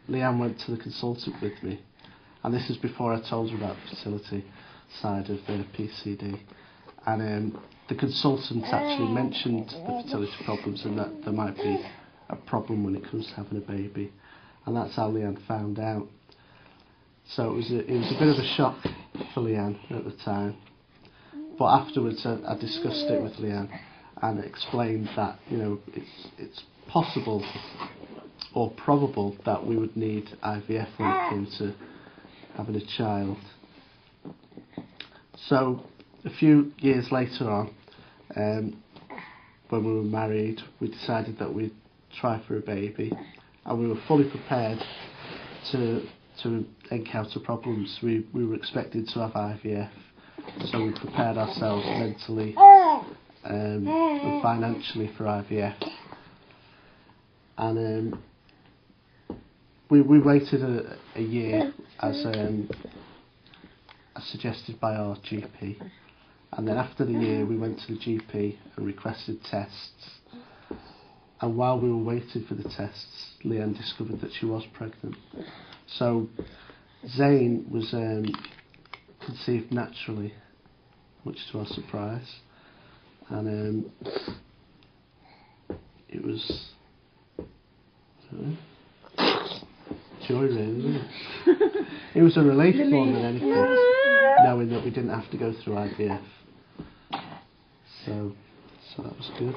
Leanne went to the consultant with me, and this is before I told her about the fertility side of the PCD. And the consultant actually mentioned the fertility problems and that there might be a problem when it comes to having a baby, and that's how Leanne found out. So it was a bit of a shock for Leanne at the time, but afterwards I discussed it with Leanne and explained that, you know, it's possible or probable that we would need IVF when it came to having a child. So a few years later on, when we were married, we decided that we'd try for a baby, and we were fully prepared to encounter problems. We were expected to have IVF, so we prepared ourselves mentally and financially for IVF. And we waited a year as suggested by our GP, and then after the year we went to the GP and requested tests, and while we were waiting for the tests, Leanne discovered that she was pregnant. So Zane was conceived naturally, much to our surprise, and it was joy, really, wasn't it? It was a relief more than anything, knowing that we didn't have to go through IVF. So that was good.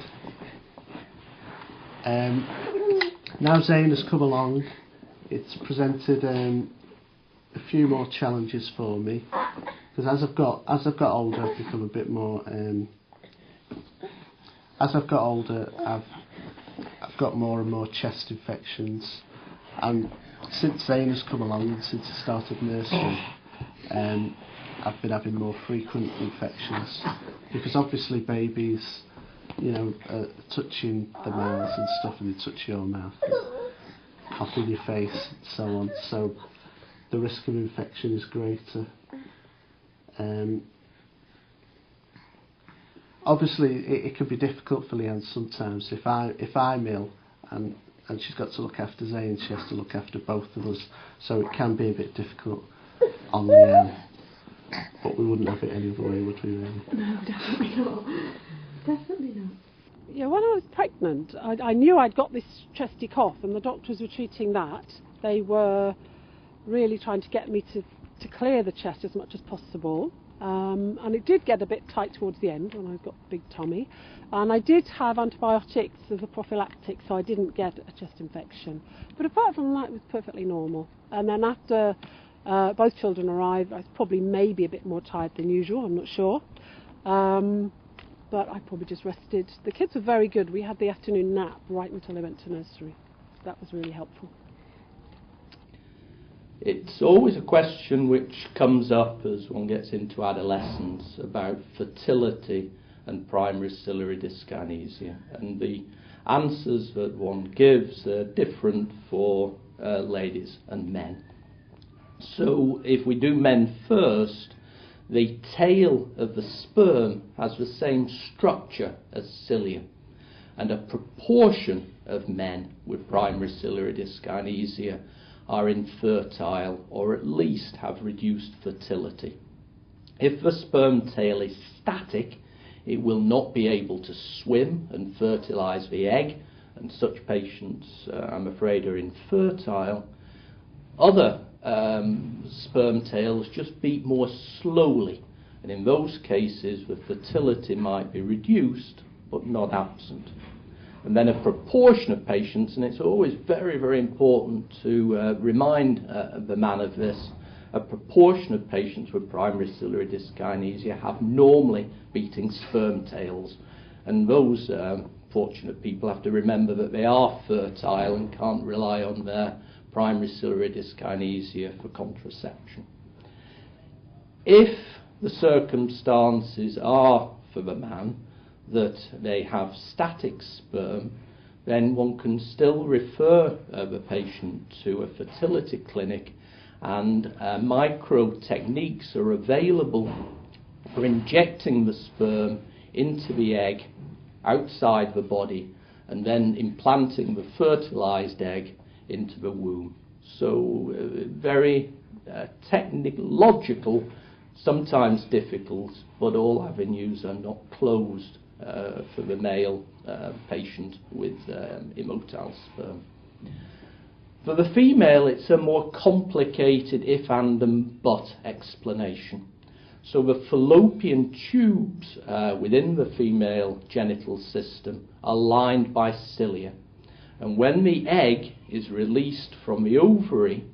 Now Zane has come along, it's presented a few more challenges for me, because as I've got older, I've become a bit more. As I've got older, I've got more and more chest infections, and since Zane has come along, since he started nursery, I've been having more frequent infections, because obviously babies, you know, touching the mouth and stuff, and they touch your mouth, cough in your face and so on, so the risk of infection is greater. Obviously it can be difficult for Leanne sometimes. If I'm ill and she's got to look after Zane, she has to look after both of us, so it can be a bit difficult on Leanne, but we wouldn't have it any other way, would we, really? No, definitely not. Definitely not. Yeah, when I was pregnant, I knew I'd got this chesty cough, and the doctors were treating that. They were really trying to get me to clear the chest as much as possible. And it did get a bit tight towards the end when I got a big tummy. And I did have antibiotics as a prophylactic, so I didn't get a chest infection. But apart from that, it was perfectly normal. And then after both children arrived, I was probably maybe a bit more tired than usual, I'm not sure. But I probably just rested. The kids were very good. We had the afternoon nap right until they went to nursery. That was really helpful. It's always a question which comes up as one gets into adolescence about fertility and primary ciliary dyskinesia, and the answers that one gives are different for ladies and men. So if we do men first, the tail of the sperm has the same structure as cilia, and a proportion of men with primary ciliary dyskinesia are infertile or at least have reduced fertility. If the sperm tail is static, it will not be able to swim and fertilise the egg, and such patients, I'm afraid, are infertile. Other sperm tails just beat more slowly, and in those cases the fertility might be reduced but not absent. And then a proportion of patients, and it's always very, very important to remind the man of this, a proportion of patients with primary ciliary dyskinesia have normally beating sperm tails, and those fortunate people have to remember that they are fertile and can't rely on their primary ciliary dyskinesia for contraception. If the circumstances are for the man that they have static sperm, then one can still refer the patient to a fertility clinic, and micro techniques are available for injecting the sperm into the egg outside the body and then implanting the fertilized egg into the womb. So very logical, sometimes difficult, but all avenues are not closed for the male patient with immotile sperm. For the female, it's a more complicated if and but explanation. So the fallopian tubes within the female genital system are lined by cilia. And when the egg is released from the ovary,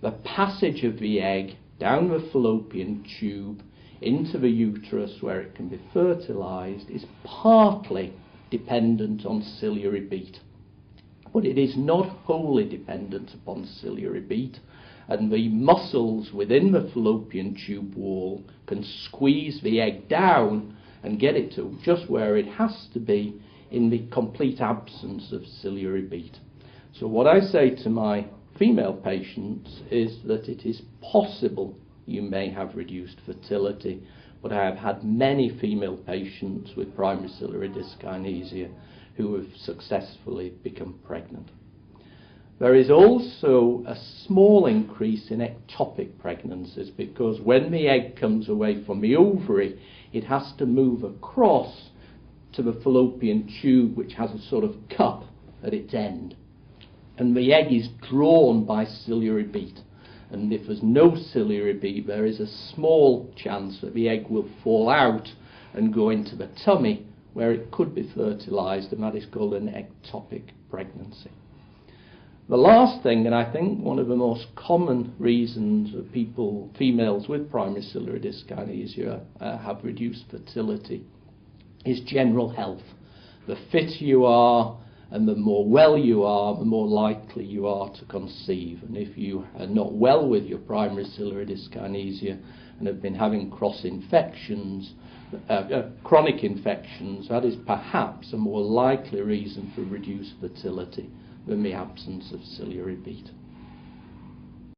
the passage of the egg down the fallopian tube into the uterus where it can be fertilized is partly dependent on ciliary beat. But it is not wholly dependent upon ciliary beat, and the muscles within the fallopian tube wall can squeeze the egg down and get it to just where it has to be in the complete absence of ciliary beat. So what I say to my female patients is that it is possible you may have reduced fertility, but I have had many female patients with primary ciliary dyskinesia who have successfully become pregnant. There is also a small increase in ectopic pregnancies because when the egg comes away from the ovary, it has to move across to the fallopian tube, which has a sort of cup at its end. And the egg is drawn by ciliary beat. And if there's no ciliary beat, there is a small chance that the egg will fall out and go into the tummy, where it could be fertilized, and that is called an ectopic pregnancy. The last thing, and I think one of the most common reasons that females with primary ciliary dyskinesia have reduced fertility, is general health. The fitter you are and the more well you are, the more likely you are to conceive. And if you are not well with your primary ciliary dyskinesia and have been having chronic infections, that is perhaps a more likely reason for reduced fertility than the absence of ciliary beat.